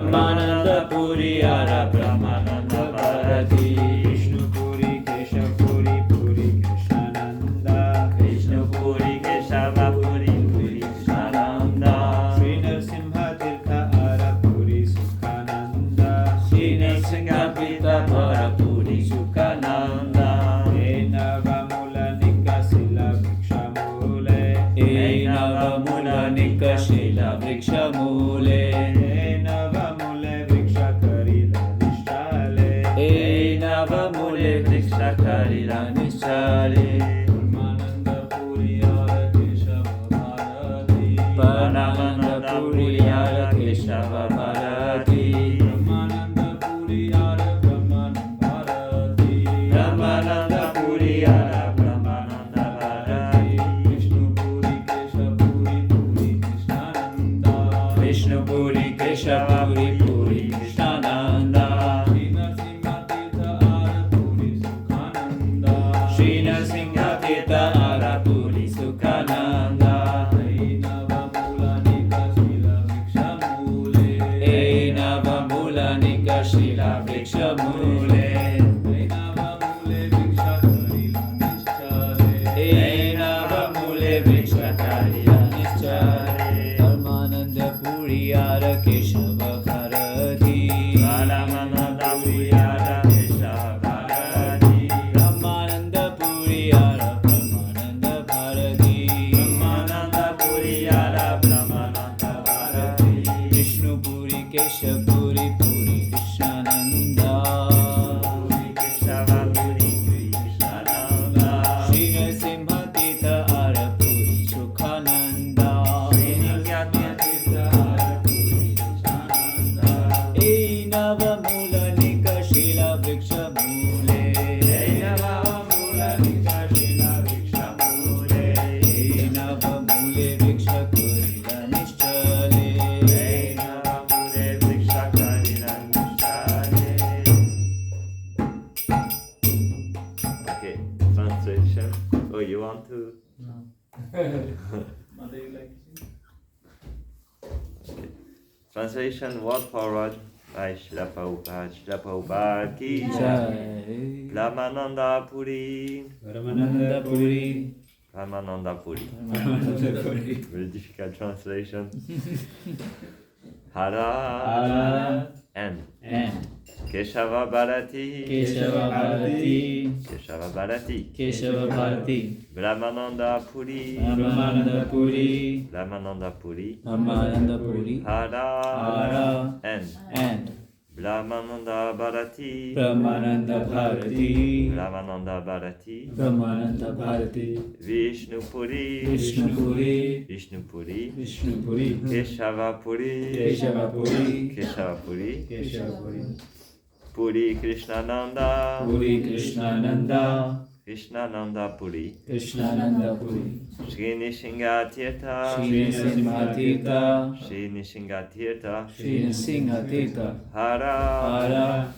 Brahmananda Puri Ara Brahmananda Bharati Vishnu Puri Kesha Puri Puri Krishnananda Vishnu Puri Keshava Puri Puri Krishnananda Sri Narsimha Tirtha Ara Puri Sukhananda Sri Narsimha Tirtha Ara Puri Sukhananda Enava Mula Nikasila Vrikshamule Enava Mula Nikasila Vrikshamule Mule Vriksha Karila Nishale Paramananda Puri Ara Keshava Bharati Paramananda Puri Ara Keshava Bharati Paramananda Puri Ara Brahmananda Bharati Paramananda Puri Ara Brahmananda Bharati Vishnu Puri Kesha Puri Puri Krishnananda Vishnu Puri Kesha Puri Puri Krishnananda Shila Vriksha Mule Ainava Mule Vriksha Karila Nishchare Ainava Mule Vriksha Karila Nishchare Paramananda Puri Ara Keshava Bharati Paramananda Puri Ara Keshava Bharati Paramananda Puri Ara Brahmananda Bharati Paramananda Puri Ara Brahmananda Bharati Vishnu Puri Kesha Puri Puri Oh, you want to? No. Mother, you like it? Okay. Translation word for word by Srila Prabhupada. Srila Prabhupada ki jai. Brahmananda Puri. Brahmananda Puri. Brahmananda Puri. Brahmananda Puri. Very difficult translation. Hara. And. Keshava Bharati. Keshava Bharati. Keshava Bharati. Keshava Bharati. Brahmananda Puri. Brahmananda Puri. Brahmananda Puri. Brahmananda Puri. Hara. And. Brahmananda Bharati. Brahmananda Bharati. Brahmananda Bharati. Brahmananda Bharati. Vishnu Puri. Vishnu Puri. Vishnu Puri. Vishnu Puri. Keshava Puri. Keshava Puri. Keshava Puri. Keshava Puri. Puri Krishnananda. Puri Krishnananda. Krishnananda Puri. Krishnananda Puri. Shri Nishinga Tirtha. Shri Nishinga Tirtha. Shri Nishinga Tirtha. Shri Nishinga Tirtha. Hara.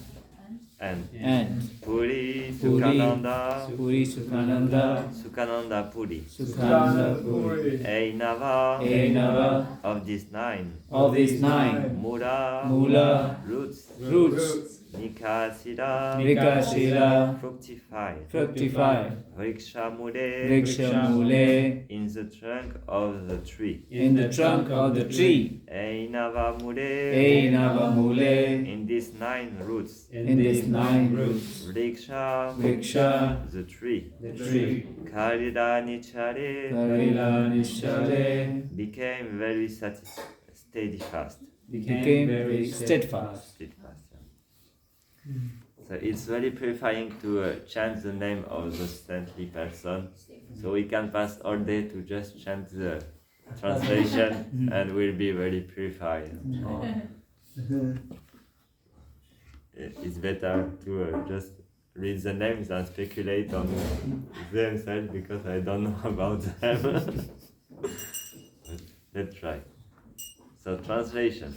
And. Puri Sukhananda. Puri Sukhananda. Sukhananda Puri. Sukhananda Puri. Ainava. Of these nine. Mula. Roots. Nikasila. Fructify. Vriksha Mule. In the trunk of the tree. Ainava Mule. In these 9 roots. Vriksha. The tree. Karila Nichare. Became very steadfast. So it's very purifying to chant the name of the saintly person. So we can pass all day to just chant the translation and we'll be very purified. It's better to just read the names and speculate on themselves because I don't know about them. Let's try. So translation.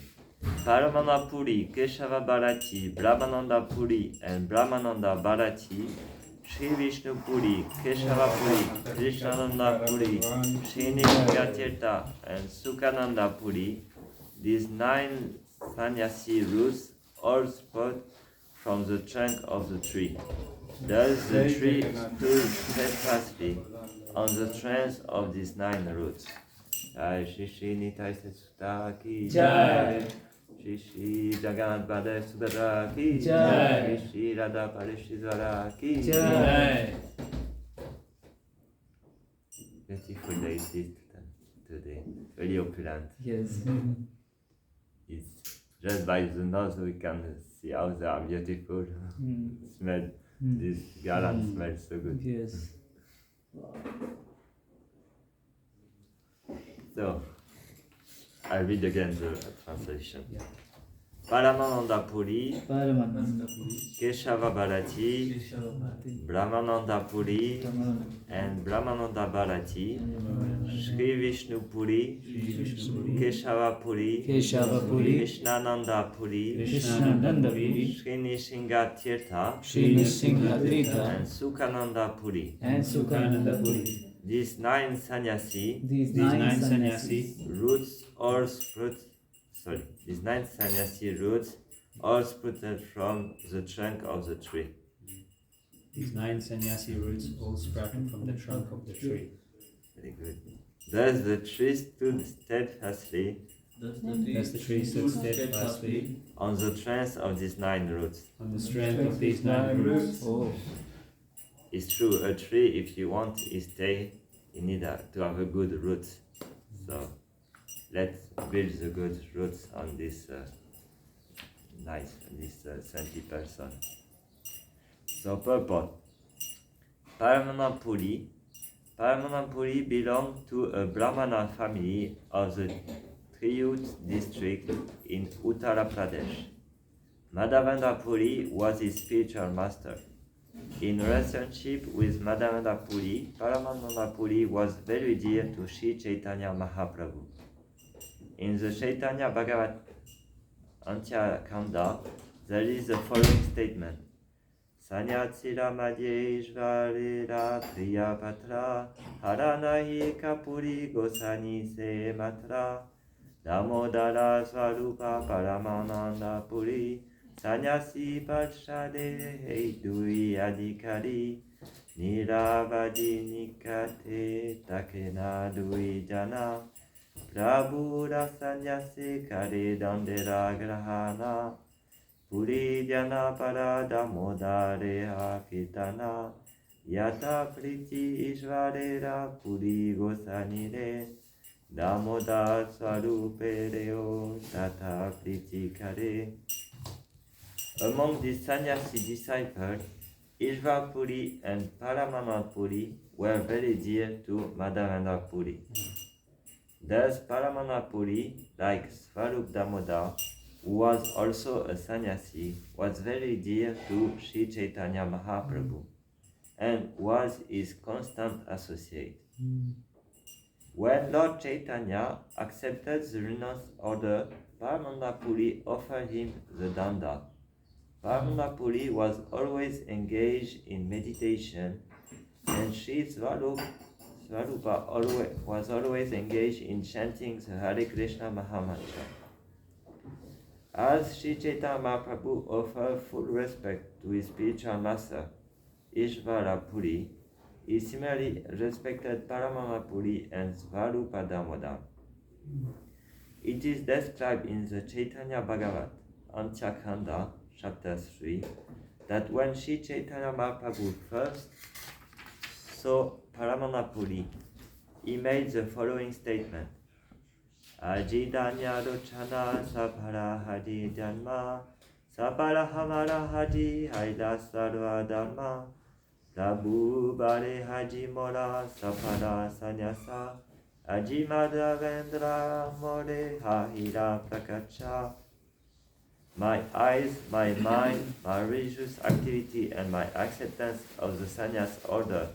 Paramananda Puri, Keshava Bharati, Brahmananda Puri, and Brahmananda Bharati, Shri Vishnu Puri, Keshava Puri, Krishnananda Puri, Shri Nishinga Tirtha, and Sukhananda Puri. These 9 sannyasi roots all sprout from the trunk of the tree. Thus the tree stood steadfastly on the trunks of these 9 roots. HG Nitai Ki Jai. HG DAYAL Ki Jai. HG Radha Parisisvara Ki Jai. Beautiful day it is today. Very opulent. Yes. It's just by the nose we can see how they are beautiful. Smell. This garland smells so good. Yes. So, I read again the translation. Yeah. Paramananda Puri, Paramananda Keshava Bharati, Brahmananda Puri, and Brahmananda Bharati, Sri Vishnu Puri, Keshava Puri, Krishnananda Puri, Sri Nishinga Tirtha, and Sukhananda Puri. These 9 sannyasi, roots all sprouted from the trunk of the tree. These 9 sannyasi roots all sprouted from the trunk of the tree. Very good. Thus the tree stood steadfastly on the trunks of these 9 roots. On the strength of these 9 roots. Oh. It's true, a tree, if you want to stay, you need to have a good root. So let's build the good roots on this saintly person. So purport. Paramananda Puri belonged to a Brahmana family of the Triyut district in Uttara Pradesh. Madhavendra Puri was his spiritual master. In relationship with Madhavendra Puri, Paramananda Puri was very dear to Sri Chaitanya Mahaprabhu. In the Chaitanya Bhagavat Antya Kanda, there is the following statement. Sanyatsira madhye ishvarera priya patra haranahi kapuri gosani se matra damodara swarupa paramananda puri Sanyasi Pachade Heidui Adhikari Niravadi Nikate Takena Dui Jana Prabhura Sanyasi Kare Dandera Grahana Puri Jana Parada Modareha Kirtana Yata Priti Ishvarera Puri Gosanire Damoda Swarupereo Tata Priti Kare. Among the sannyasi disciples, Ishvar Puri and Paramananda Puri were very dear to Madhavendra Puri. Thus, Paramananda Puri, like Swarup Damodar, who was also a sannyasi, was very dear to Sri Chaitanya Mahaprabhu and was his constant associate. When Lord Chaitanya accepted the renounced order, Paramananda Puri offered him the danda. Paramananda Puri was always engaged in meditation, and Sri Swarupa was always engaged in chanting the Hare Krishna Mahamantra. As Sri Chaitanya Mahaprabhu offered full respect to his spiritual master, Ishvara Puri, he similarly respected Paramananda Puri and Swarupa Damodar. It is described in the Chaitanya Bhagavat, Antya Kanda, Chapter 3, that when Sri Chaitanya Mahaprabhu first saw Paramananda Puri, he made the following statement. Ajidanya rochana sapara hadi janma, sapara hamara hadi haida sarva dhamma, Prabhu bare haji mora sapara sanyasa, aji madhavendra more hahira prakacha. My eyes, my mind, my religious activity, and my acceptance of the sannyas order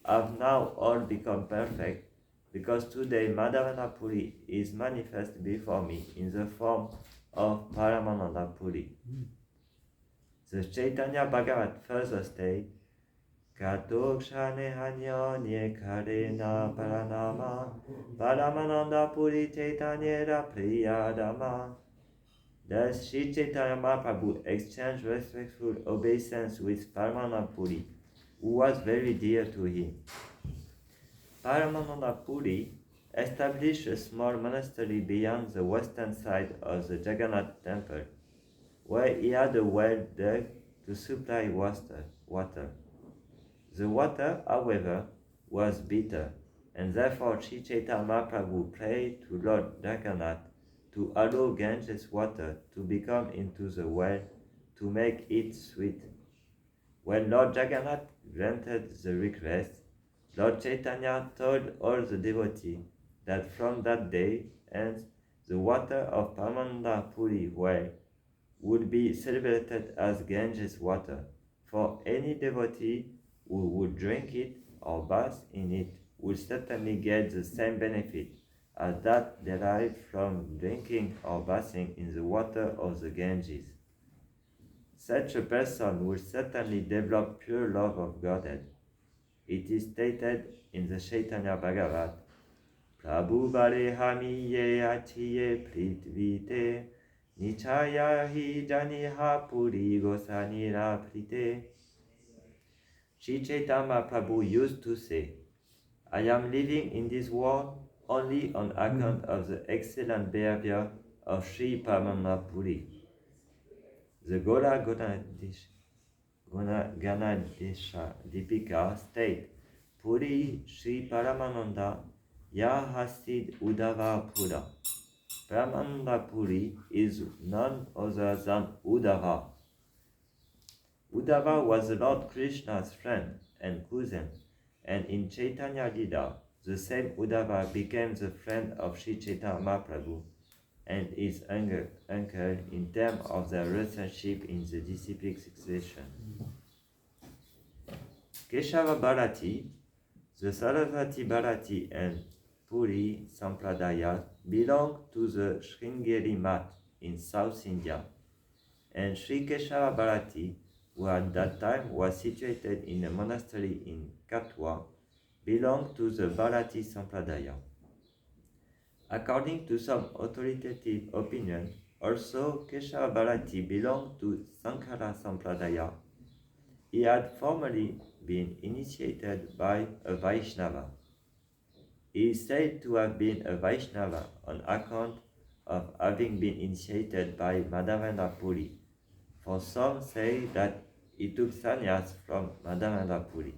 have now all become perfect, because today Madhavendra Puri is manifest before me in the form of Paramananda Puri. The Chaitanya Bhagavat further states, Katokshane hanyo nye karena paranama, Paramananda Puri Chaitanyera priyadama. Thus, Sri Chaitanya Mahaprabhu exchanged respectful obeisance with Paramananda Puri, who was very dear to him. Paramananda Puri established a small monastery beyond the western side of the Jagannath temple, where he had a well dug to supply water. The water, however, was bitter, and therefore Sri Chaitanya Mahaprabhu prayed to Lord Jagannath to allow Ganges water to become into the well to make it sweet. When Lord Jagannath granted the request, Lord Chaitanya told all the devotees that from that day hence the water of Paramananda Puri well would be celebrated as Ganges water, for any devotee who would drink it or bath in it would certainly get the same benefit as that derived from drinking or bathing in the water of the Ganges. Such a person will certainly develop pure love of Godhead. It is stated in the Chaitanya Bhagavat, Prabhu Bare Hamiye Achiye Pritvite Nichaya Hi Janiha Puri Gosanira Prite. Sri Chaitanya Prabhu used to say, I am living in this world only on account of the excellent behavior of Sri Paramananda Puri. The Gola Ganadesha Dipika state, Puri Sri Paramananda Ya Hasid Uddhava Pura. Paramananda Puri is none other than Uddhava. Uddhava was Lord Krishna's friend and cousin, and in Chaitanya Lila, the same Uddhava became the friend of Sri Chaitanya Mahaprabhu and his uncle in terms of their relationship in the disciplic succession. Keshava Bharati, the Sarasvati Bharati and Puri Sampradaya belong to the Sringeri Math in South India, and Sri Keshava Bharati, who at that time was situated in a monastery in Katwa, belonged to the Bharati Sampradaya. According to some authoritative opinion, also Keshava Bharati belonged to Sankara Sampradaya. He had formerly been initiated by a Vaishnava. He is said to have been a Vaishnava on account of having been initiated by Madhavendra Puri, for some say that he took sannyas from Madhavendra Puri.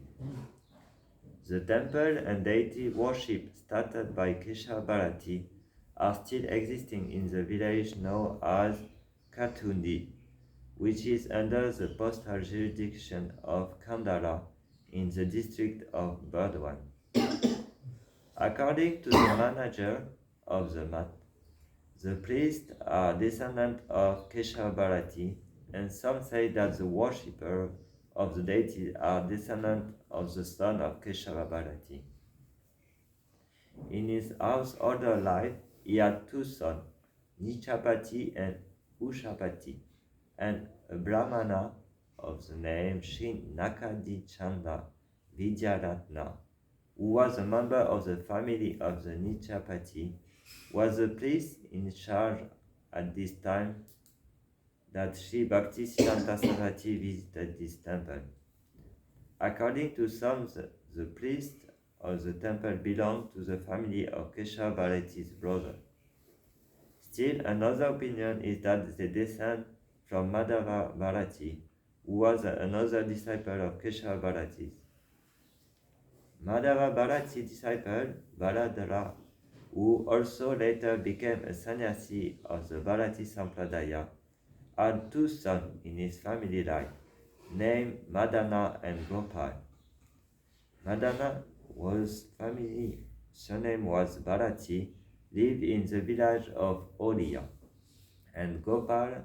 The temple and deity worship started by Keshava Bharati are still existing in the village known as Katundi, which is under the postal jurisdiction of Kandala in the district of Burdwan. According to the manager of the Mat, the priests are descendants of Keshava Bharati, and some say that the worshippers of the deity are descendants of the son of Keshava Bharati. In his householder life, he had two sons, Nichapati and Ushapati, and a Brahmana of the name Sri Nakadi Chanda Vidyaratna, who was a member of the family of the Nichapati, was the priest in charge at this time that Sri Bhakti Saraswati visited this temple. According to some, the priest of the temple belonged to the family of Keshava Bharati's brother. Still, another opinion is that they descend from Madhava Bharati, who was another disciple of Keshava Bharati. Madhava Bharati disciple, Baladara, who also later became a sannyasi of the Bharati Sampradaya, had two sons in his family life, named Madana and Gopal. Madana, whose family surname was Bharati, lived in the village of Oliya, and Gopal,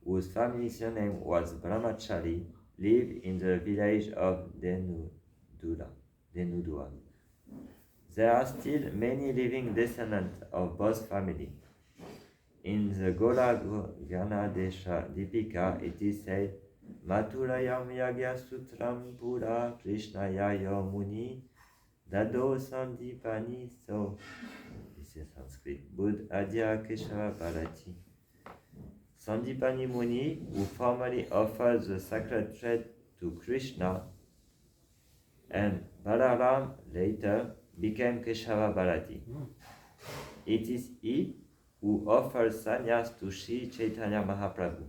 whose family surname was Brahmachari, lived in the village of Denudua. There are still many living descendants of both families. In the Gola Ganadesha Dipika, it is said, Maturayam Yagya Sutram Pura Krishna Yayo Muni Dado Sandipani. So, this is Sanskrit. Buddha Adya Keshava Bharati. Sandipani Muni, who formerly offered the sacred thread to Krishna, and Balaram later became Keshava Bharati. It is he who offered sannyas to Sri Chaitanya Mahaprabhu.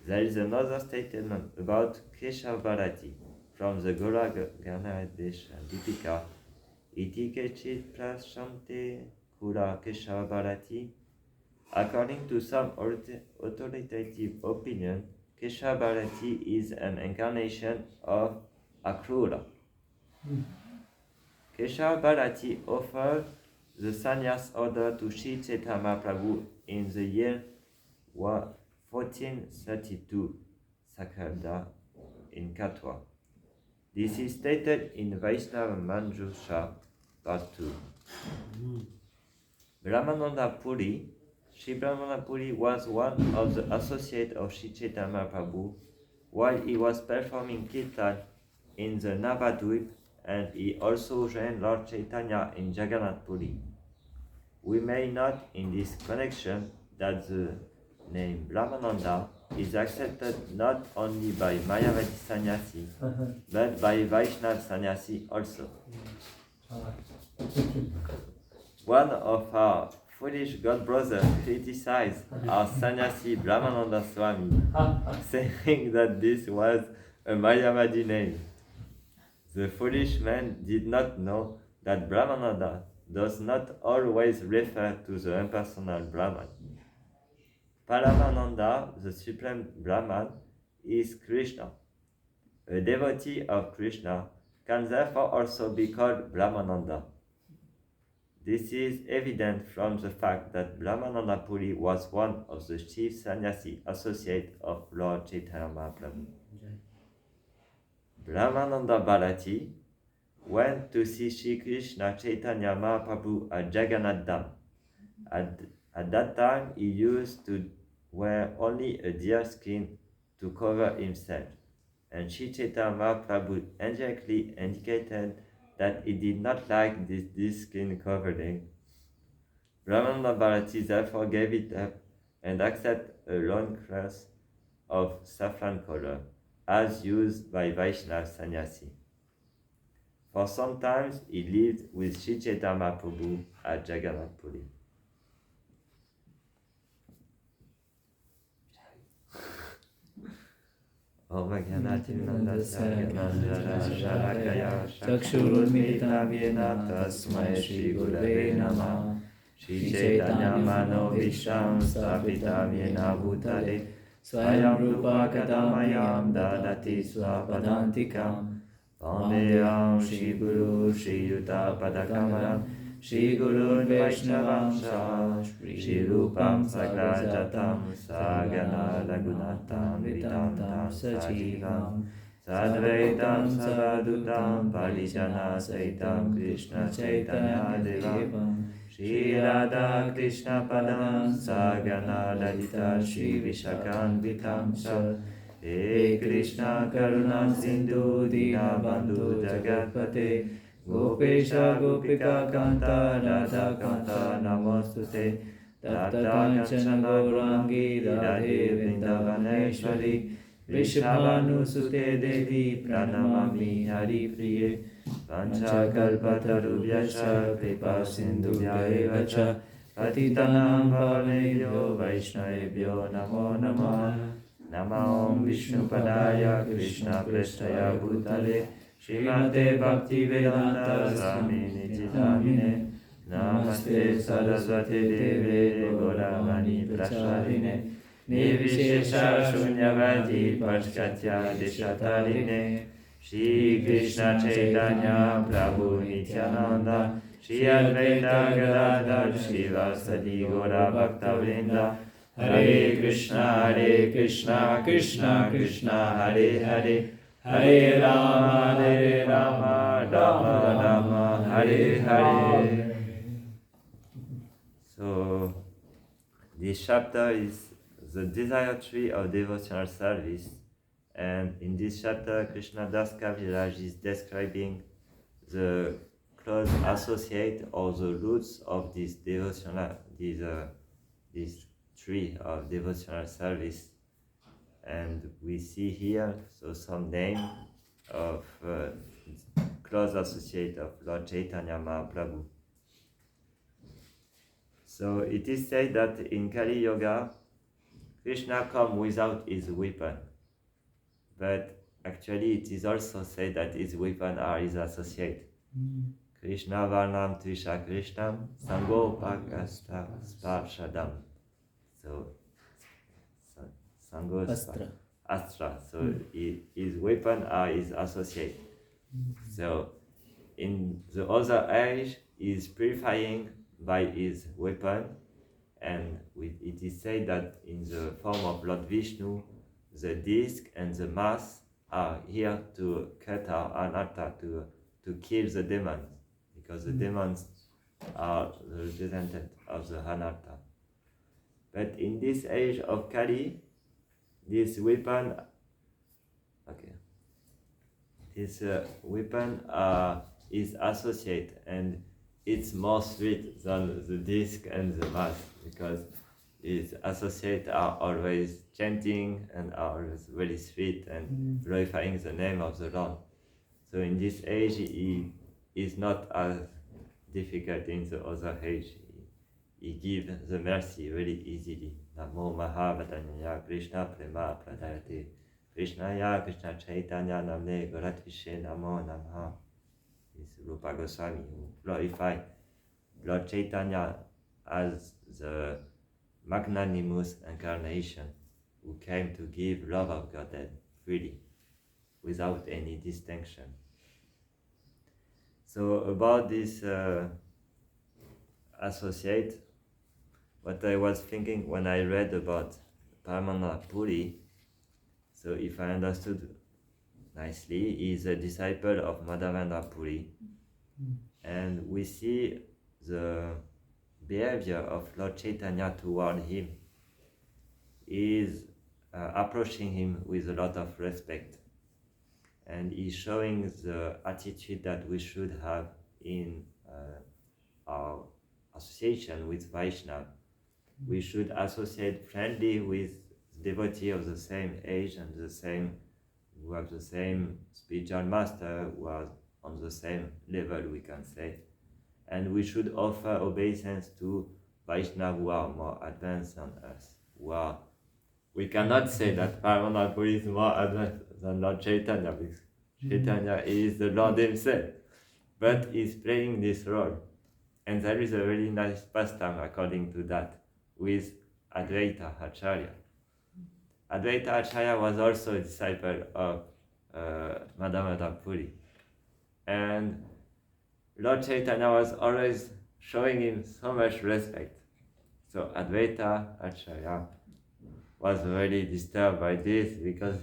There is another statement about Keshava Bharati from the Gora Ganadesha Dipika. Iti kechit prashante kura Keshava Bharati. According to some authoritative opinion, Keshava Bharati is an incarnation of Akrura. Keshava Bharati offered the sannyas order to Sri Chaitanya Mahaprabhu in the year 1432 Sakarda in Katwa. This is stated in Vaishnava Manjusha, part 2. Brahmananda Puri, Sri Brahmananda Puri was one of the associates of Sri Chaitanya Mahaprabhu while he was performing Kirtan in the Navadvip, and he also joined Lord Chaitanya in Jagannath Puri. We may note in this connection that the name Brahmananda is accepted not only by Mayavadi sannyasi, but by Vaishnava sannyasi also. One of our foolish god brothers criticized our sannyasi Brahmananda Swami, saying that this was a Mayavadi name. The foolish man did not know that Brahmananda does not always refer to the impersonal Brahman. Paramananda, the supreme Brahman, is Krishna. A devotee of Krishna can therefore also be called Brahmananda. This is evident from the fact that Brahmananda Puri was one of the chief sannyasi associates of Lord Chaitanya Mahaprabhu. Brahmananda Bharati went to see Sri Krishna Chaitanya Mahaprabhu at Jagannath Dham. At that time, he used to wear only a deer skin to cover himself, and Sri Chaitanya Mahaprabhu indirectly indicated that he did not like this skin covering. Brahmananda Bharati therefore gave it up and accepted a long cross of saffron color, as used by Vaishnava sannyasi. For some time, he lived with Sri Chaitanya Mahaprabhu at Jagannath Puri. Om Gyanatimirandasya Gyananjana Shalakaya Chakshurunmilitam Yena Tasmai Shri Gurave Namah. Shri Chaitanya Mano Visham Stapitam Yena Bhutale Swayam Rupa Kadamayam Dadati Swapadantikam Vandeyam Shri Guru Shri Yuta Padakamaram Shri Gurun Vaishnavamsha Shri Rupam Sagrajatam Sagana Ragunatam Vitantam Sajivam Sadvaitam Savadutam Parijana Saitam Krishna Chaitanya Devam Shri Radha Krishna Padam Sagana Lalita Shri Vishakan Vitamsa He Krishna Karuna Sindhu Dina Bandhu Jagatpate Gopesha Gopika Kanta Radha Kanta Namostute Tapta Kanchana Gaurangi Radhe Vrindavaneshwari Vrishabhanu Sute Devi Pranamami Hari Priye Pancha Kalpatarubhyascha Kripa Sindhubhya Evacha Patitanam Bhavebhyo Vaishnavebhyo Namo Namah Nama Om Vishnu Padaya Krishna Prestaya Bhutale Srimate Bhakti Vedanta Swami Nityanamine Namaste Saraswati Deve Gauravani Prasharine Nirvishesha Shunyavadi Paschatya Deshatarine Shri Krishna Chaitanya Prabhu Nityananda Shri Advaita Gadadhar Srivasadi Gaura Bhaktavrinda Hare Krishna Krishna Krishna Hare Hare Hare Rama Rama Hare Hare. So this chapter is the desire tree of devotional service, and in this chapter Krishna Das Kaviraj is describing the close associate or the roots of this devotional, this tree of devotional service, and we see here some name of close associate of Lord Chaitanya Mahaprabhu. So it is said that in Kali Yoga, Krishna comes without his weapon, but actually it is also said that his weapon are his associate. Krishna Varnam Trisha Krishnam Sango Pakasta Sparshadam. So Sango Astra. So his weapon are his associate. So in the other age, he is purifying by his weapon, and it is said that in the form of Lord Vishnu, the disc and the mass are here to cut our anatta, to kill the demons, because the demons are the representative of the anatta. But in this age of Kali, this weapon, is associate, and it's more sweet than the disc and the mass, because its associates are always chanting and are always very sweet and glorifying the name of the Lord. So in this age, he is not as difficult in the other age. He gives the mercy very easily. Namo Mahavatanya Krishna Prema Pradayate Krishnaya Krishna Chaitanya Namne Goratvishe Namo Namaha. Is Rupa Goswami who glorified Lord Chaitanya as the magnanimous incarnation who came to give love of Godhead freely, without any distinction. So about this associate, what I was thinking when I read about Paramananda Puri, so if I understood nicely, he is a disciple of Madhavendra Puri, and we see the behavior of Lord Chaitanya toward him is approaching him with a lot of respect, and he's showing the attitude that we should have in our association with Vaishnava. We should associate friendly with devotees of the same age and who have the same spiritual master, who are on the same level, we can say. And we should offer obeisance to Vaishnava who are more advanced than us. We cannot say that Paramananda Puri is more advanced than Lord Chaitanya, because Chaitanya is the Lord himself, but he's playing this role. And there is a very nice pastime according to that with Advaita Acharya. Advaita Acharya was also a disciple of Madhavendra Puri, and Lord Chaitanya was always showing him so much respect. So Advaita Acharya was really disturbed by this, because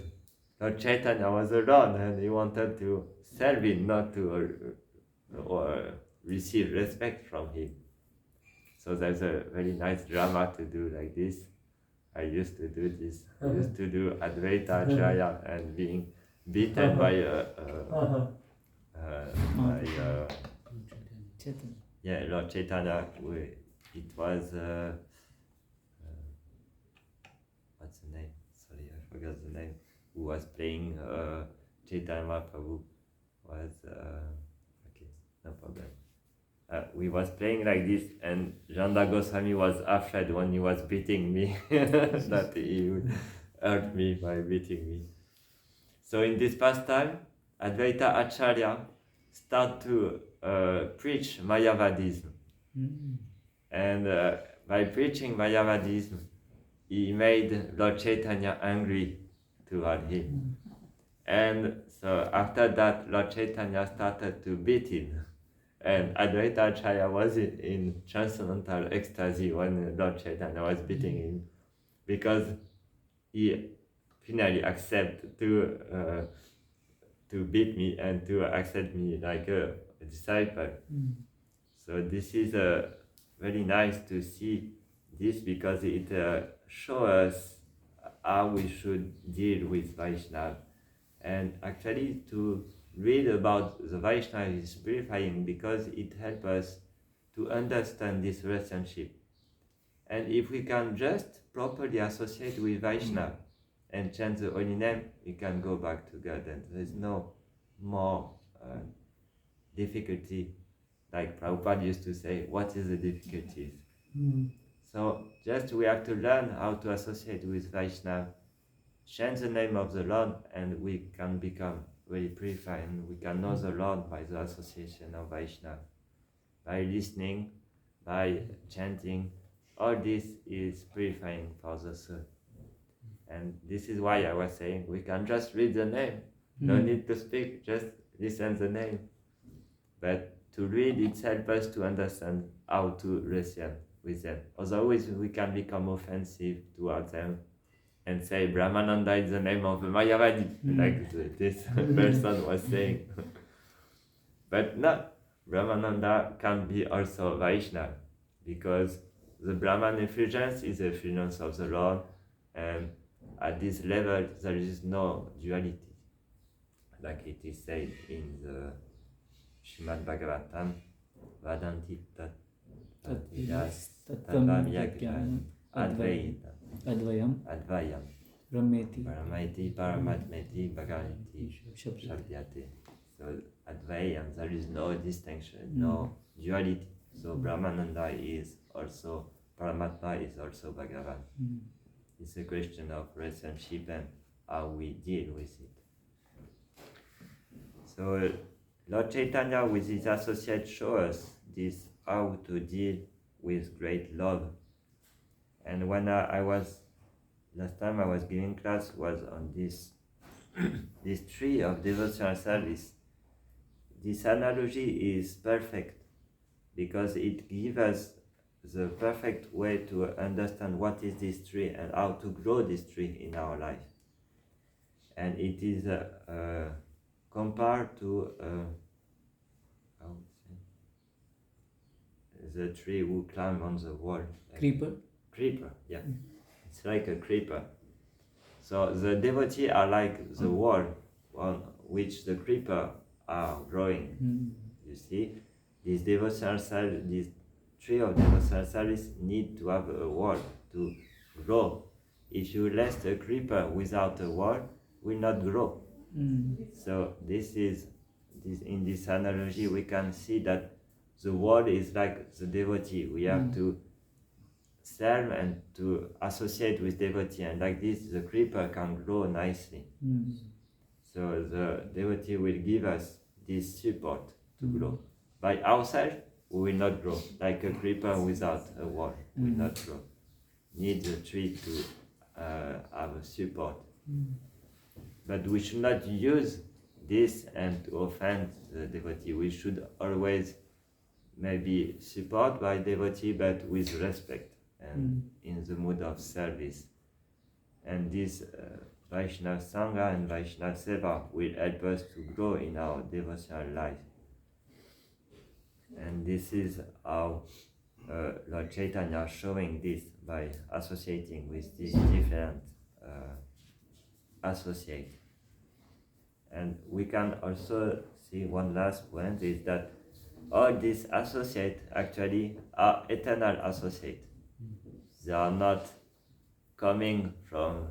Lord Chaitanya was alone and he wanted to serve him, not to receive respect from him. So there's a very nice drama to do like this. I used to do this. I used to do Advaita Acharya and being beaten by Lord Chaitanya. It was what's the name? Sorry, I forgot the name. Who was playing Chaitanya Mahaprabhu was okay, no problem. We was playing like this, and Janda Goswami was afraid when he was beating me that he would hurt me by beating me. So in this pastime, Advaita Acharya started to preach Mayavadism. And by preaching Mayavadism, he made Lord Chaitanya angry toward him. And so after that, Lord Chaitanya started to beat him. And Advaita Acharya was in transcendental ecstasy when Lord Chaitanya was beating him, because he finally accepted to beat me and to accept me like a disciple. So this is very nice to see this, because it shows us how we should deal with Vaishnava. And actually to read about the Vaishnava is purifying, because it helps us to understand this relationship. And if we can just properly associate with Vaishnava and chant the holy name, we can go back to God, and there's no more difficulty. Like Prabhupada used to say, what is the difficulties? So just we have to learn how to associate with Vaishnava, chant the name of the Lord, and we can become very purified, and we can know the Lord by the association of Vaishnava. By listening, by chanting, all this is purifying for the soul. And this is why I was saying we can just read the name. No need to speak, just listen the name. But to read it helps us to understand how to relate with them. Otherwise we can become offensive towards them and say Brahmananda is the name of Mayavadi, like this person was saying. But no, Brahmananda can be also Vaishnava, because the Brahman effulgence is the effulgence of the Lord, and at this level there is no duality, like it is said in the Srimad Bhagavatam, Vadanti Tatvidas Tattvam Yajnam Advayam Parameti Paramatmeti Bhagavati Shabdyate. So Advayam, there is no distinction, no duality. So Brahmananda is also, Paramatma is also Bhagavan. It's a question of relationship and how we deal with it. So Lord Chaitanya with his associates show us this, how to deal with great love. And when last time I was giving class was on this this tree of devotional service. This analogy is perfect because it gives us the perfect way to understand what is this tree and how to grow this tree in our life. And it is compared to the tree who climb on the wall. Creeper? Creeper, yeah. It's like a creeper. So the devotees are like the wall on which the creeper are growing. You see, this devotional service, this tree of devotional service need to have a wall to grow. If you let a creeper without a wall, will not grow. So in this analogy we can see that the wall is like the devotee. We have to serve and to associate with devotee, and like this the creeper can grow nicely. So the devotee will give us this support to grow. By ourselves we will not grow, like a creeper without a wall will not grow. Need the tree to have a support. But we should not use this and to offend the devotee. We should always maybe support by devotee, but with respect and in the mood of service. And this Vaishnava Sangha and Vaishnava Seva will help us to grow in our devotional life. And this is how Lord Chaitanya is showing this by associating with these different associates. And we can also see one last point is that all these associates actually are eternal associates. They are not coming from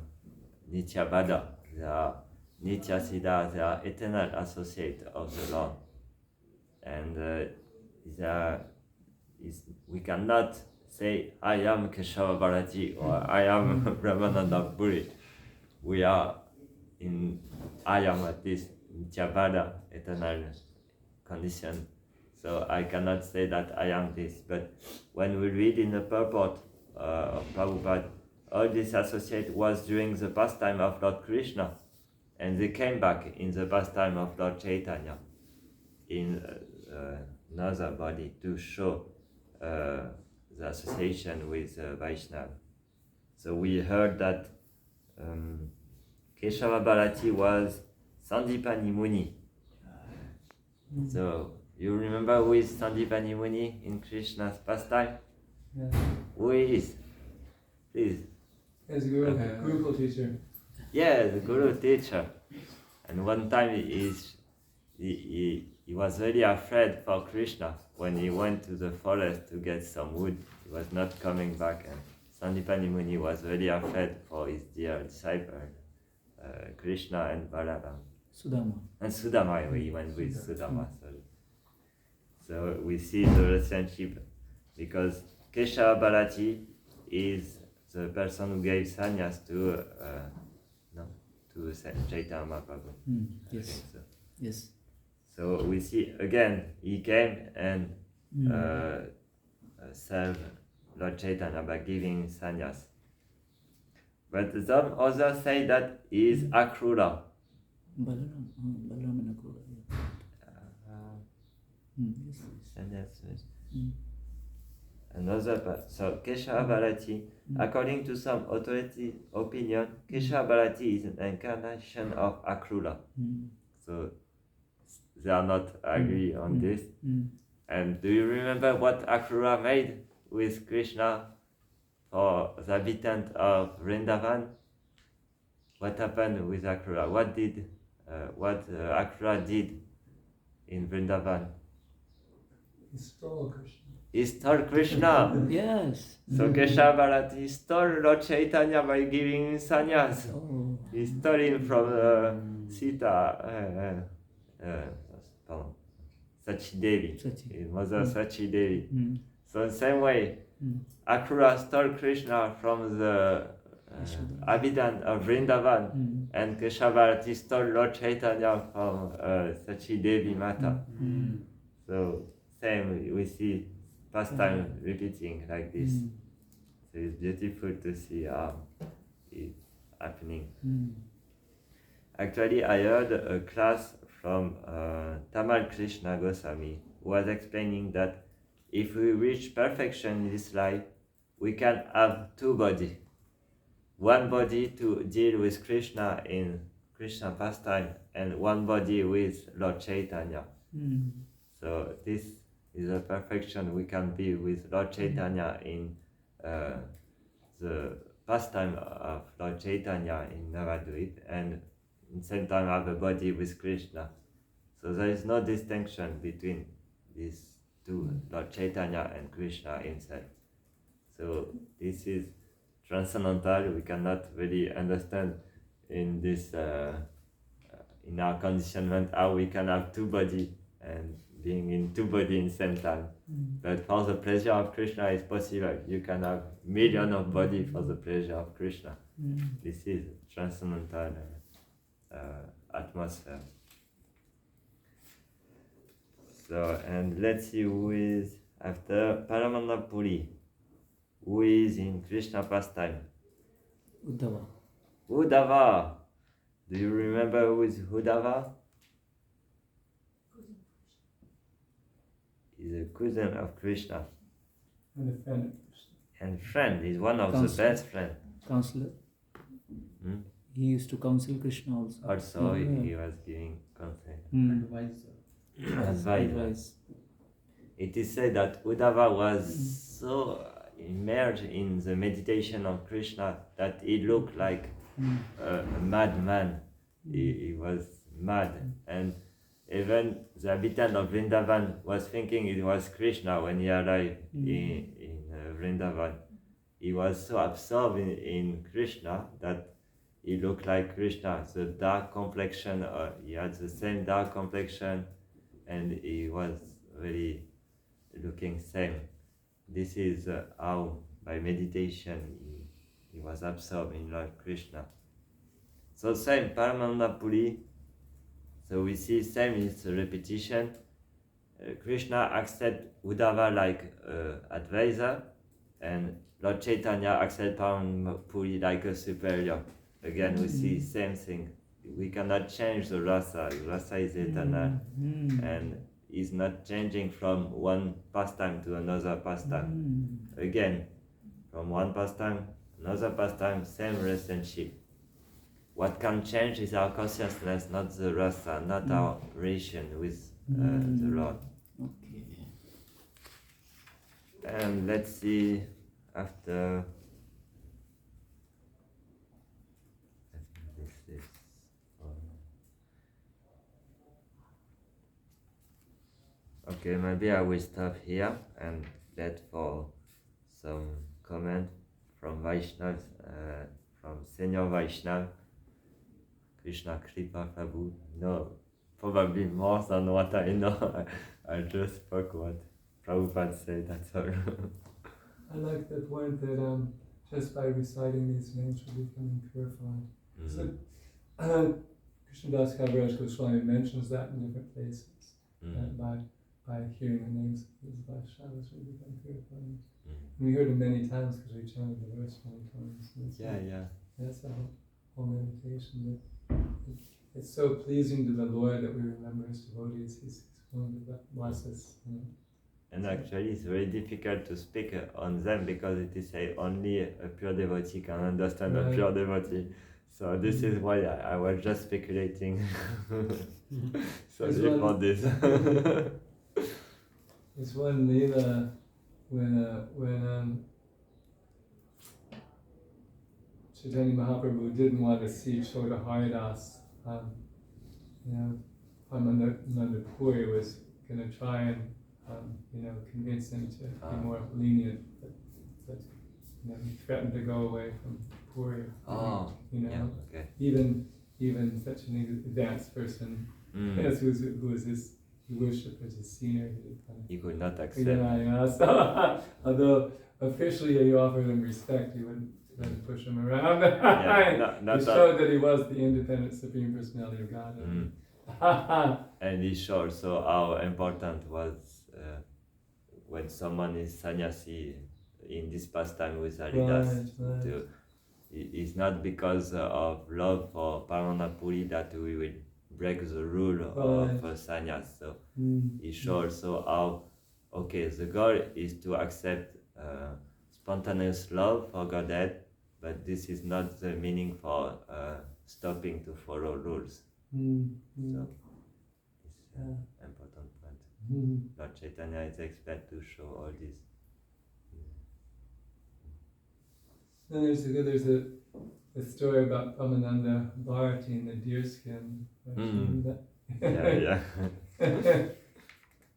Nityabada. They are Nityasiddha. They are eternal associates of the Lord. And we cannot say, I am Keshava Bharati or I am Brahmananda Puri. We are I am at this Nityabada, eternal condition. So I cannot say that I am this. But when we read in the purport of Prabhupada, all this associate was during the pastime of Lord Krishna, and they came back in the pastime of Lord Chaitanya in another body to show the association with Vaishnava. So we heard that Keshava Bharati was Sandipani Muni. So you remember who is Sandipani Muni in Krishna's pastime? Yeah. Who is? Please. As Guru teacher. Yeah, the Guru teacher. And one time he was very afraid for Krishna when he went to the forest to get some wood. He was not coming back, and Sandipani Muni was very afraid for his dear disciple, Krishna and Balaram. Sudama. And Sudama, he went with Sudama, sorry. So we see the relationship because Keshava Bharati is the person who gave sannyas to Chaitanya Mahaprabhu. Yes. So. Yes. So we see again, he came and served Lord Chaitanya by giving sannyas. But some others say that he is Akrura. Balaram and Akrura. Yes. Another part. So Keshava Bharati, according to some authority opinion, Keshava Bharati is an incarnation of Akrura. So they are not agree on this. And do you remember what Akrura made with Krishna for the habitant of Vrindavan? What happened with Akrura? What Akrura did in Vrindavan? He stole Krishna. He stole Krishna. Yes. So Keshava Bharati stole Lord Chaitanya by giving him sannyas. Oh. He stole him from Sita. Sachi Devi, his mother Sachi Devi. So in the same way, Akrura stole Krishna from the habitant of Vrindavan, and Keshava Bharati stole Lord Chaitanya from Sachi Devi Mata. So same, we see pastime repeating like this. So it's beautiful to see how it's happening. Actually, I heard a class from Tamal Krishna Goswami, who was explaining that if we reach perfection in this life, we can have two bodies. One body to deal with Krishna in Krishna pastime, and one body with Lord Chaitanya. So this is a perfection we can be with Lord Chaitanya in the pastime of Lord Chaitanya in Navadvip, and at the same time have a body with Krishna. So there is no distinction between these two, Lord Chaitanya and Krishna himself. So this is transcendental. We cannot really understand in this in our conditionment how we can have two bodies and being in two bodies in the same time. But for the pleasure of Krishna is possible. You can have millions of bodies for the pleasure of Krishna. This is transcendental atmosphere. So, and let's see who is after Paramananda Puri. Who is in Krishna pastime? Uddhava. Uddhava. Do you remember who is Uddhava? He's a cousin of Krishna. And a friend of Krishna. And friend, he's one of the best friends. Counselor. He used to counsel Krishna also. Also, he was giving counsel. Advice. It is said that Uddhava was so immersed in the meditation of Krishna that he looked like a madman. He was mad, and even the habitant of Vrindavan was thinking it was Krishna when he arrived in Vrindavan. He was so absorbed in Krishna that he looked like Krishna. The dark complexion, he had the same dark complexion, and he was really looking same. This is how, by meditation, he was absorbed in Lord Krishna. So same, Paramananda Puri. So we see same is a repetition. Krishna accepts Uddhava like advisor, and Lord Chaitanya accepts Paramananda Puri like a superior. Again, we see same thing. We cannot change the rasa. The rasa is eternal, and is not changing from one pastime to another pastime. Again, from one pastime, another pastime, same relationship. What can change is our consciousness, not the rasa, not our relation with the Lord. Okay. And let's see after. Okay, maybe I will stop here and let for some comment from Vaishnavas, from senior Vaishnav, Krishna Kripa Prabhu. No, probably more than what I know. I just spoke what Prabhupada said, that's all. I like the point that just by reciting these names we're becoming purified. So, Krishnadas Kaviraj Goswami mentions that in different places. That by hearing the names of these Vaishnavas we become purified. And we heard it many times because we chanted the verse many times. That's the whole meditation. It's so pleasing to the Lord that we remember His devotees. He's willing to bless us. And actually, it's very difficult to speak on them because it is only a pure devotee can understand a pure devotee. So this is why I was just speculating. Sorry for this. There's one Leela when Chaitanya Mahaprabhu didn't want to see Chota Haridas. Pamananda Puri was going to try and convince him to be more lenient, but he threatened to go away from Puri. Even such an advanced person as who was his worship as his senior, he could not accept. So, although officially he offered him respect, he wouldn't push him around. He showed that he was the independent Supreme Personality of God. And he showed also how important was when someone is sannyasi in this pastime with Haridas. It's not because of love for Paramana Puri that we will break the rule of sannyas. So he showed also how, the goal is to accept spontaneous love for Godhead, but this is not the meaning for stopping to follow rules. So it's important point. Lord Chaitanya is expert to show all this. Then there's a story about Pamananda Bharati and the deerskin.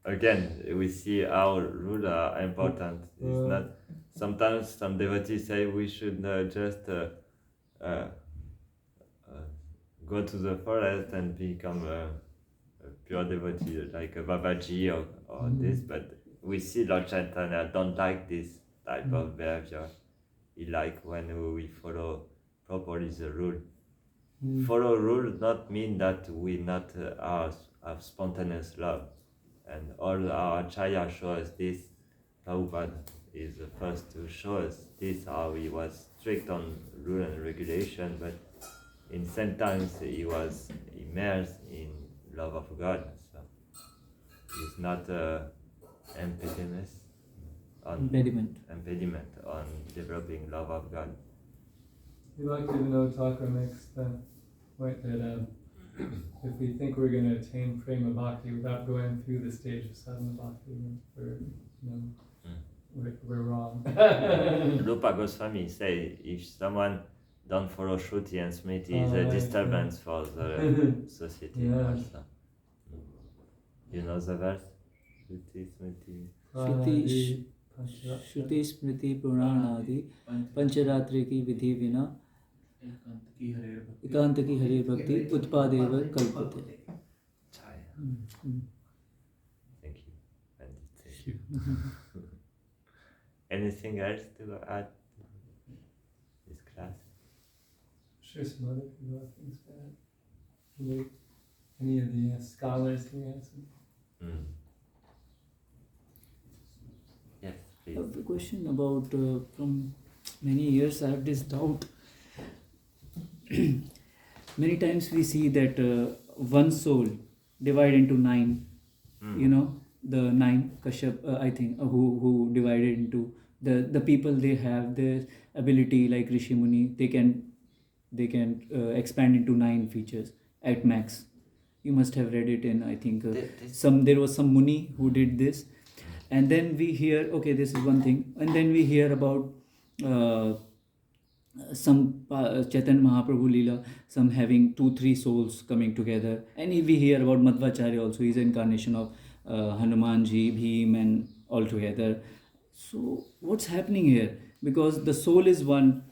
Again, we see how rules are important. It's not. Sometimes some devotees say we should just go to the forest and become a pure devotee, like a Babaji or this. But we see Lord Chaitanya don't like this type of behavior. He like when we follow properly the rule. Follow rule not mean that we not have spontaneous love. And all our Acharya show us this. Prabhupada is the first to show us this, how he was strict on rule and regulation, but in same times he was immersed in love of God. So it's not impediment on developing love of God. Bhakti Thakur makes the point that if we think we're going to attain prema bhakti without going through the stage of sadhana bhakti, we're wrong. Rupa Goswami say if someone don't follow Shruti and Smriti, is a disturbance for the society also. You know the verse? Shruti, Smriti. Shruti Smriti Puranadi Pancharatri ki vidhi vina Ekanta ki Hare Bhakti Utpadeva Kalpate. Thank you. Anything else to add to this class? Sure, some other people have things to add. Any of the scholars here have some? Yes, I please. have a question about from many years I have this doubt. Many times we see that one soul divided into 9. The 9 Kashyap, I think, who divided into the people. They have the ability like Rishi Muni. They can expand into 9 features at max. You must have read it in, I think, there was some Muni who did this. And then we hear, this is one thing. And then we hear about some Chaitanya Mahaprabhu Leela, some having 2-3 souls coming together. And we hear about Madhvacharya also. He's an incarnation of Hanumanji, Bhim, and all together. So what's happening here? because the soul is one.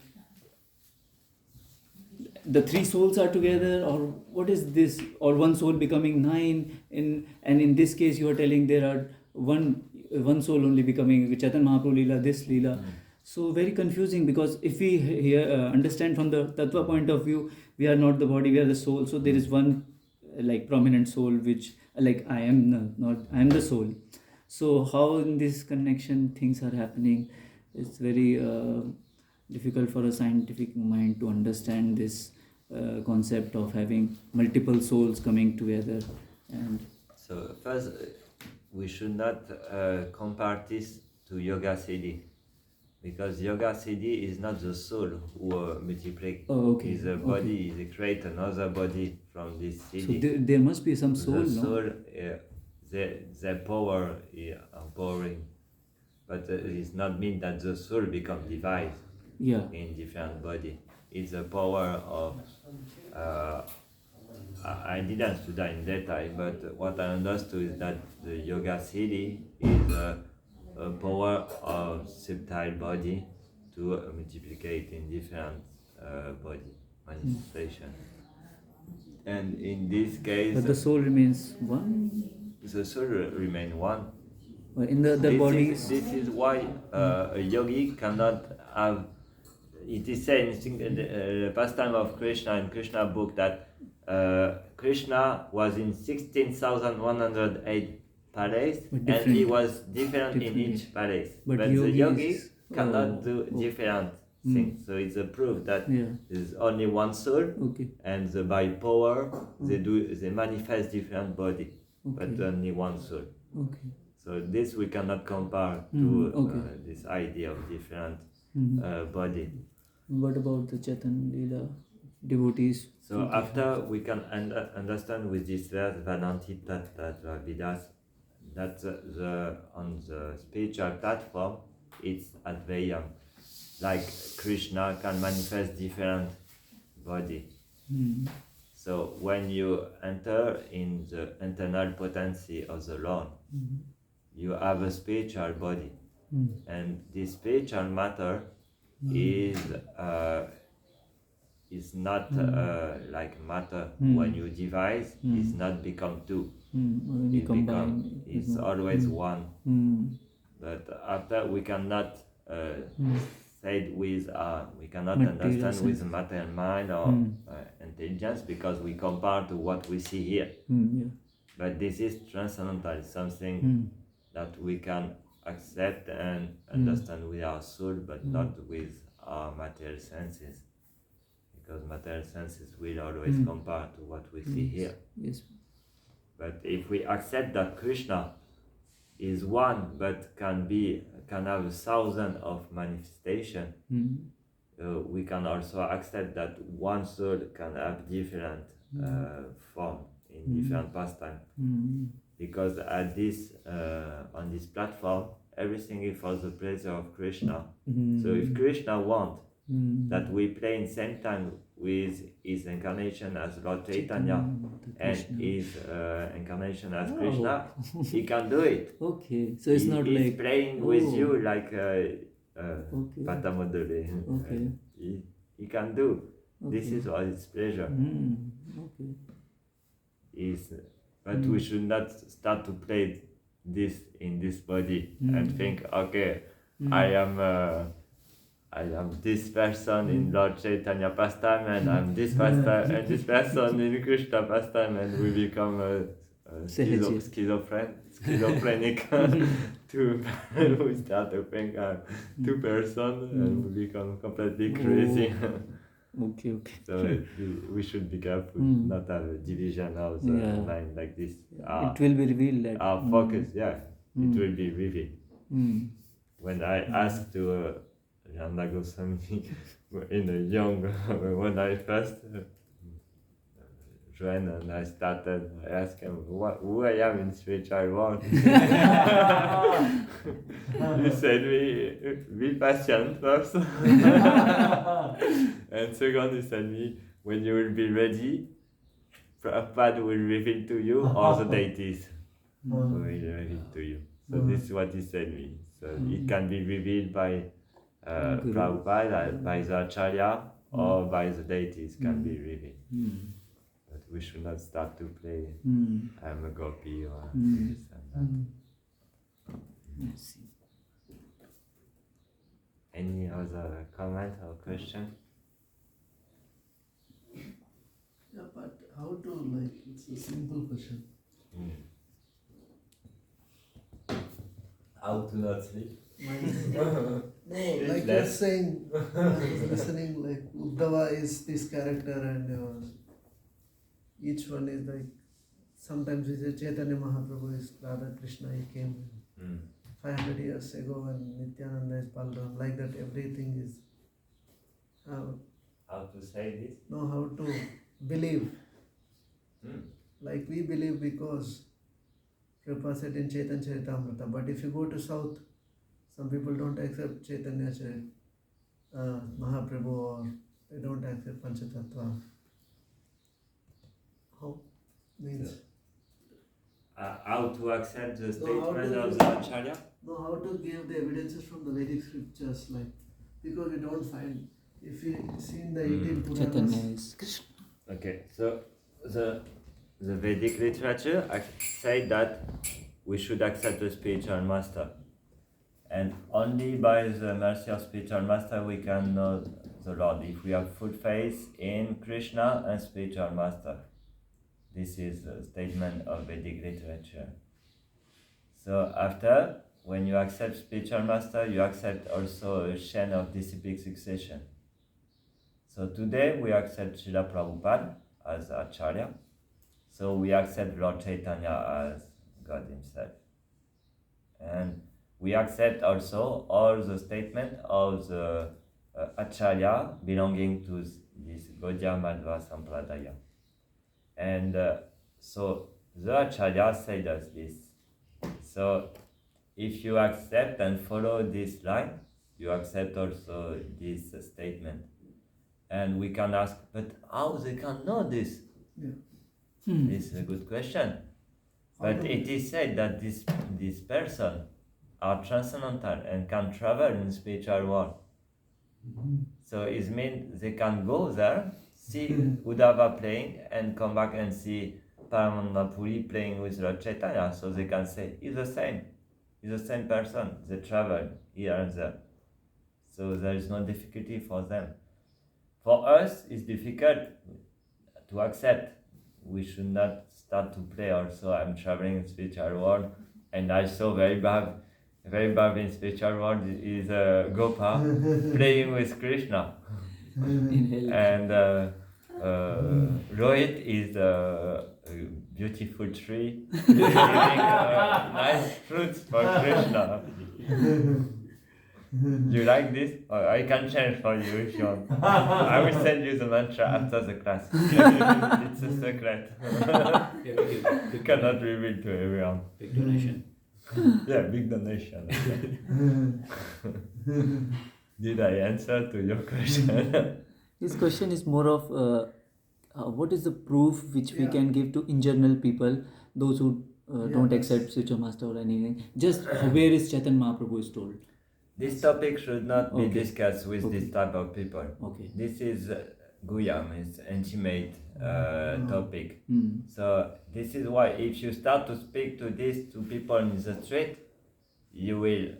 The three souls are together, or what is this? Or one soul becoming nine? And in this case, you are telling there are one soul only becoming Chaitanya Mahaprabhu Lila, this Lila. So very confusing, because if we understand from the Tattva point of view, we are not the body, we are the soul. So there is one like prominent soul, which like I am I am the soul. So how in this connection things are happening? It's very difficult for a scientific mind to understand this concept of having multiple souls coming together. And so first, we should not compare this to Yoga Siddhi, because Yoga Siddhi is not the soul who multiplies. Oh, okay. It's a body, okay. They create another body from this Siddhi. So there must be some soul, the soul, no? the power is empowering, but it does not mean that the soul becomes divided in different body. It's a power of, I didn't study in detail, but what I understood is that the Yoga Siddhi is a power of subtle body to multiplicate in different body manifestation. And in this case, but the soul remains one. The soul remains one. In the bodies. This is why a yogi cannot have. It is said in the pastime of Krishna in Krishna book that Krishna was in 16,108 palace, and he was different in each palace. But the yogis cannot do different things. So it's a proof that there is only one soul, and by power they manifest different body, but only one soul. So this we cannot compare to this idea of different body. What about the Chaitanya Lila devotees? So after we can understand with this verse Vadanti Tattva Vidas that on the spiritual platform it's Advayam. Like Krishna can manifest different body. So when you enter in the internal potency of the Lord, you have a spiritual body, and this spiritual matter is not like matter. When you divide, it's not become two. It's always one. But after we cannot say it with we cannot understand with material mind or intelligence, because we compare to what we see here. But this is transcendental, something that we can accept and understand with our soul, but not with our material senses, because material senses will always compare to what we see here. But if we accept that Krishna is one, but can have 1,000 of manifestation, we can also accept that one soul can have different form in different pastime. Because at this on this platform, everything is for the pleasure of Krishna. So if Krishna wants that we play in same time with his incarnation as Lord Chaitanya and his incarnation as Krishna, he can do it. So it's not he's like playing with you like Patamodole. He can do. This is all his pleasure. But we should not start to play this in this body and think, okay, I am this person in Lord Chaitanya pastime, and I'm this person in Krishna pastime, and we become schizophrenic. We start to think two persons, and we become completely crazy. So we should be careful not have a division of the mind like this. It will be revealed that our focus, it will be revealed. When I asked to Janda Goswami in a young, when I first joined and I started, I asked him who I am in spiritual world. He said be patient first. And second, he said me, when you will be ready, Prabhupada will reveal to you all the deities. Will reveal to you. So this is what he said me. So it can be revealed by Prabhupada, by the Acharya or by the deities can be revealed. But we should not start to play I'm a gopi or this and that. Yes. Any other comment or question? Yeah, but how to, like, it's a simple question. How to not sleep? No, like you're saying, I was listening, like Uddhava is this character and each one is like, sometimes we say Chaitanya Mahaprabhu is Radha Krishna, he came 500 years ago and Nityananda is Balaram, like that everything is, How to say this? know how to believe. Like we believe because Prabhupada said in Chaitanya Charitamrita, but if you go to south, some people don't accept Chaitanya Mahaprabhu or they don't accept Panchatattva. How? Means? How to accept the statement of the Acharya? No, how to give the evidences from the Vedic scriptures, like, because we don't find, if we see in the 18 Chaitanya Puranas. is Krishna. Okay, so the Vedic literature say that we should accept the spiritual master. And only by the mercy of spiritual master we can know the Lord, if we have full faith in Krishna and spiritual master. This is the statement of Vedic literature. So after, when you accept spiritual master, you accept also a chain of disciplic succession. So today we accept Srila Prabhupada as Acharya. So we accept Lord Chaitanya as God himself. And we accept also all the statement of the Acharya belonging to this Gaudiya Madhva Sampradaya. And so the Acharya said us this. So if you accept and follow this line, you accept also this statement. And we can ask, but how they can know this? Yeah. This is a good question. But it is said that this person are transcendental and can travel in the spiritual world. So it means they can go there, see Uddhava playing, and come back and see Paramananda Puri playing with Lord Chaitanya. So they can say, it's the same person. They travel here and there. So there is no difficulty for them. For us, it's difficult to accept. We should not start to play also. I'm traveling in spiritual world, and I saw very bad in spiritual world is Gopa playing with Krishna. And Rohit is a beautiful tree giving nice fruits for Krishna. Do you like this? Or I can change for you if you want. I will send you the mantra after the class. It's a secret. You cannot reveal to everyone. Big donation. Yeah, big donation. Did I answer to your question? His question is more of what is the proof which we can give to in general people, those who don't accept spiritual master or anything. Just where is Chaitanya Mahaprabhu is told. This topic should not be discussed with this type of people. Okay. This is Guyam, it's intimate topic. So this is why if you start to speak to people in the street, you will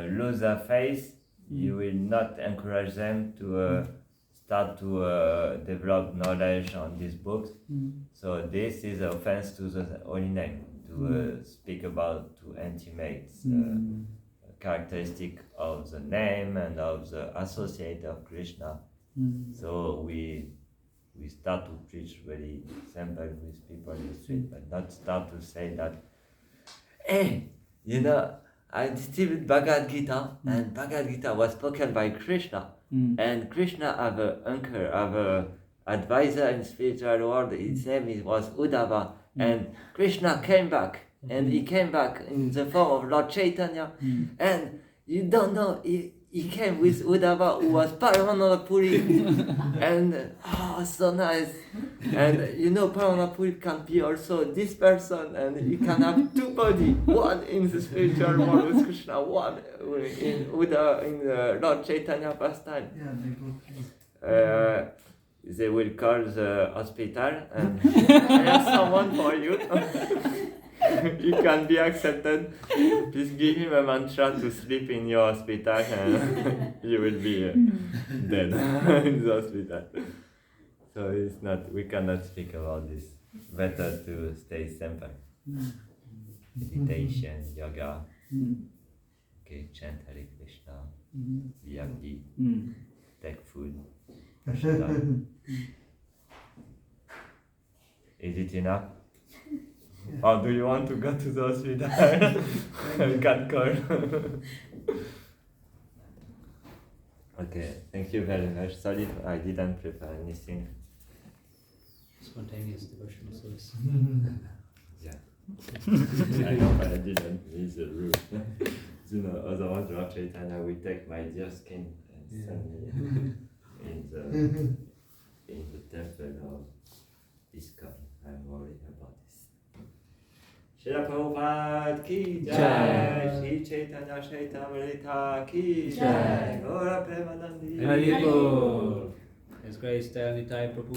lose their faith. You will not encourage them to start to develop knowledge on these books. So this is an offense to the holy name to speak about, to intimate characteristic of the name and of the associate of Krishna. So we start to preach very simple with people in the street, but not start to say that, hey, you know, I distributed Bhagavad Gita, and Bhagavad Gita was spoken by Krishna, and Krishna have a uncle, have a advisor in spiritual world. His name was Uddhava, and Krishna came back. And he came back in the form of Lord Chaitanya, and you don't know, he came with Uddhava, who was Paramananda Puri, and so nice. And you know, Paramananda Puri can be also this person, and you can have two bodies, one in the spiritual world with Krishna, one in Uddhava, in the Lord Chaitanya pastime. Yeah, they go. They will call the hospital and I have someone for you. You can be accepted. Please give him a mantra to sleep in your hospital and you will be dead in the hospital. So it's not, we cannot speak about this. Better to stay simple. Meditation, yoga, okay, chant Hare Krishna, be happy, take food. Is it enough? Or do you want to go to the hospital? You can call. Okay, thank you very much. Sorry if I didn't prepare anything. Spontaneous devotional service. Yeah. I hope I didn't miss the rule. You know, otherwise Lord Chaitanya will take my deer skin and send me in the temple of ISKCON. I'm worried about this. Srila Prabhupada ki jai, Shri Chaitanya Chaitamrita ki jai, Gaura Premanandi Hare Bol. His Grace Dayal Nitai Prabhu.